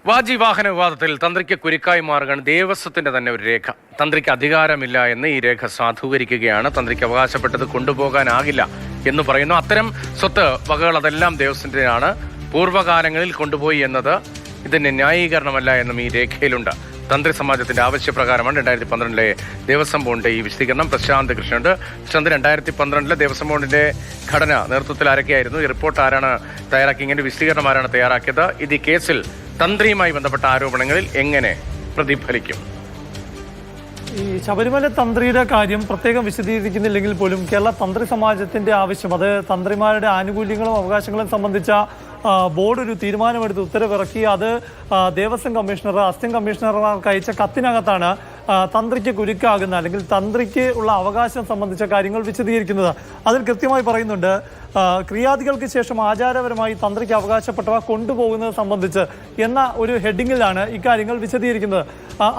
വാജിവാഹന വിവാദത്തിൽ തന്ത്രിക്ക് കുരുക്കായി മാറുകയാണ് ദേവസ്വത്തിന്റെ തന്നെ ഒരു രേഖ. തന്ത്രിക്ക് അധികാരമില്ല എന്ന് ഈ രേഖ സാധൂകരിക്കുകയാണ്. തന്ത്രിക്ക് അവകാശപ്പെട്ടത് കൊണ്ടുപോകാനാകില്ല എന്ന് പറയുന്നു. അത്തരം സ്വത്ത് വകകൾ അതെല്ലാം ദേവസ്വത്തിനാണ്. പൂർവ്വകാലങ്ങളിൽ കൊണ്ടുപോയി എന്നത് ഇതിന് ന്യായീകരണമല്ല എന്നും ഈ രേഖയിലുണ്ട്. തന്ത്രി സമാജത്തിന്റെ ആവശ്യപ്രകാരമാണ് 2012 ദേവസ്വം ബോർഡിന്റെ ഈ വിശദീകരണം. പ്രശാന്ത് കൃഷ്ണനുണ്ട്. പ്രശാന്ത്, 2012 ദേവസ്വം ബോർഡിന്റെ ഘടന നേതൃത്വത്തിൽ ആരൊക്കെയായിരുന്നു? ഈ റിപ്പോർട്ട് ആരാണ് തയ്യാറാക്കി? ഇങ്ങനെ വിശദീകരണം ആരാണ് തയ്യാറാക്കിയത്? ഇത് ഈ കേസിൽ തന്ത്രിയുമായി ബന്ധപ്പെട്ട ആരോപണങ്ങളിൽ എങ്ങനെ പ്രതിഫലിക്കും? ഈ ശബരിമല തന്ത്രിയുടെ കാര്യം പ്രത്യേകം വിശദീകരിക്കുന്നില്ലെങ്കിൽ പോലും കേരള തന്ത്രി സമാജത്തിന്റെ ആവശ്യം, അത് തന്ത്രിമാരുടെ ആനുകൂല്യങ്ങളും അവകാശങ്ങളും സംബന്ധിച്ച ബോർഡ് ഒരു തീരുമാനമെടുത്ത് ഉത്തരവിറക്കി. അത് ദേവസ്വം കമ്മീഷണർ, അസിസ്റ്റന്റ് കമ്മീഷണർമാർക്ക് അയച്ച കത്തിനകത്താണ് തന്ത്രിക്ക് കുരുക്കാകുന്ന അല്ലെങ്കിൽ തന്ത്രിക്ക് ഉള്ള അവകാശം സംബന്ധിച്ച കാര്യങ്ങൾ വിശദീകരിക്കുന്നത്. അതിൽ കൃത്യമായി പറയുന്നുണ്ട്, ക്രിയാദികൾക്ക് ശേഷം ആചാരപരമായി തന്ത്രിക്ക് അവകാശപ്പെട്ടവ കൊണ്ടുപോകുന്നത് സംബന്ധിച്ച് എന്ന ഒരു ഹെഡിങ്ങിലാണ് ഇക്കാര്യങ്ങൾ വിശദീകരിക്കുന്നത്.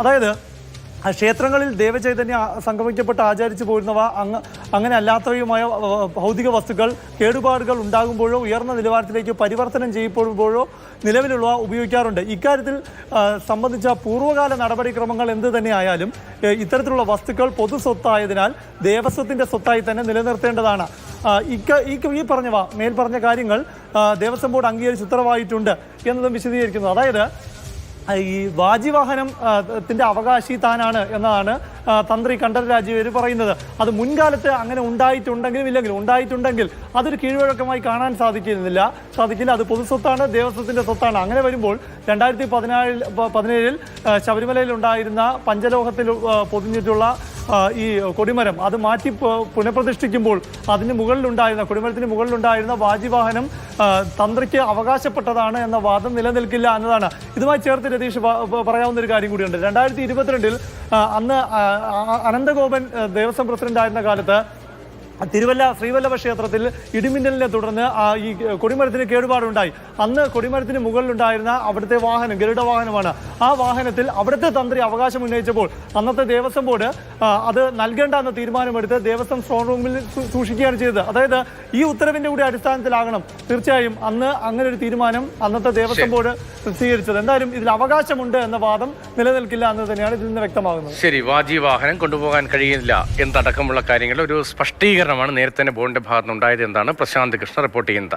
അതായത് ക്ഷേത്രങ്ങളിൽ ദേവചൈതന്യം സംഗമിക്കപ്പെട്ട് ആചരിച്ചു പോരുന്നവ അങ്ങനെ അല്ലാത്തവയുമായ ഭൗതിക വസ്തുക്കൾ കേടുപാടുകൾ ഉണ്ടാകുമ്പോഴോ ഉയർന്ന നിലവാരത്തിലേക്ക് പരിവർത്തനം ചെയ്യപ്പെടുമ്പോഴോ നിലവിലുള്ളവ ഉപയോഗിക്കാറുണ്ട്. ഇക്കാര്യത്തിൽ സംബന്ധിച്ച പൂർവ്വകാല നടപടിക്രമങ്ങൾ എന്ത് തന്നെയായാലും ഇത്തരത്തിലുള്ള വസ്തുക്കൾ പൊതു സ്വത്തായതിനാൽ ദേവസ്വത്തിന്റെ സ്വത്തായി തന്നെ നിലനിർത്തേണ്ടതാണ്. ഈ മേൽപ്പറഞ്ഞ കാര്യങ്ങൾ ദേവസ്വം ബോർഡ് അംഗീകരിച്ച് ഉത്തരവായിട്ടുണ്ട് എന്നതും വിശദീകരിക്കുന്നു. അതായത് ഈ വാജിവാഹനത്തിന്റെ അവകാശി താനാണ് എന്നതാണ് തന്ത്രി കണ്ഠരര് രാജീവര് പറയുന്നത്. അത് മുൻകാലത്ത് അങ്ങനെ ഉണ്ടായിട്ടുണ്ടെങ്കിൽ അതൊരു കീഴ്വഴക്കമായി കാണാൻ സാധിക്കില്ല. അത് പൊതുസ്വത്താണ്, ദേവസ്വത്തിന്റെ സ്വത്താണ്. അങ്ങനെ വരുമ്പോൾ 2017 ശബരിമലയിൽ ഉണ്ടായിരുന്ന പഞ്ചലോഹത്തിൽ പൊതിഞ്ഞിട്ടുള്ള ഈ കൊടിമരം അത് മാറ്റി പുനഃപ്രതിഷ്ഠിക്കുമ്പോൾ കൊടിമരത്തിന് മുകളിലുണ്ടായിരുന്ന വാജിവാഹനം തന്ത്രിക്ക് അവകാശപ്പെട്ടതാണ് എന്ന വാദം നിലനിൽക്കില്ല എന്നതാണ്. ഇതുമായി ചേർത്ത് രതീഷ് പറയാവുന്ന ഒരു കാര്യം കൂടിയുണ്ട്. 2022 അന്ന് അനന്തഗോപൻ ദേവസ്വം പ്രസിഡന്റ് ആയിരുന്ന കാലത്ത് തിരുവല്ല ശ്രീവല്ലഭ ക്ഷേത്രത്തിൽ ഇടിമിന്നലിനെ തുടർന്ന് ഈ കൊടിമരത്തിന് കേടുപാടുണ്ടായി. അന്ന് കൊടിമരത്തിന് മുകളിലുണ്ടായിരുന്ന അവിടുത്തെ വാഹനം ഗരുഡ വാഹനമാണ്. ആ വാഹനത്തിൽ അവിടുത്തെ തന്ത്രി അവകാശം ഉന്നയിച്ചപ്പോൾ അന്നത്തെ ദേവസ്വം ബോർഡ് അത് നൽകേണ്ട എന്ന തീരുമാനമെടുത്ത് ദേവസ്വം സ്ട്രോങ് റൂമിൽ സൂക്ഷിക്കുകയാണ് ചെയ്തത്. അതായത് ഈ ഉത്തരവിന്റെ കൂടി അടിസ്ഥാനത്തിലാകണം തീർച്ചയായും അന്ന് അങ്ങനെ ഒരു തീരുമാനം അന്നത്തെ ദേവസ്വം ബോർഡ് സ്വീകരിച്ചത്. എന്തായാലും ഇതിൽ അവകാശമുണ്ട് എന്ന വാദം നിലനിൽക്കില്ല എന്ന് തന്നെയാണ് ഇതിൽ നിന്ന് വ്യക്തമാകുന്നത്. ശരി, വാജിവാഹനം കൊണ്ടുപോകാൻ കഴിയില്ല എന്നടക്കമുള്ള കാര്യങ്ങൾ ഒരു സ്പഷ്ടീകരണം നേരത്തെ തന്നെ ബോർഡിന്റെ ഭാഗത്തുനിന്നുണ്ടായത് എന്താണ് പ്രശാന്ത് കൃഷ്ണ റിപ്പോർട്ട് ചെയ്യുന്നത്.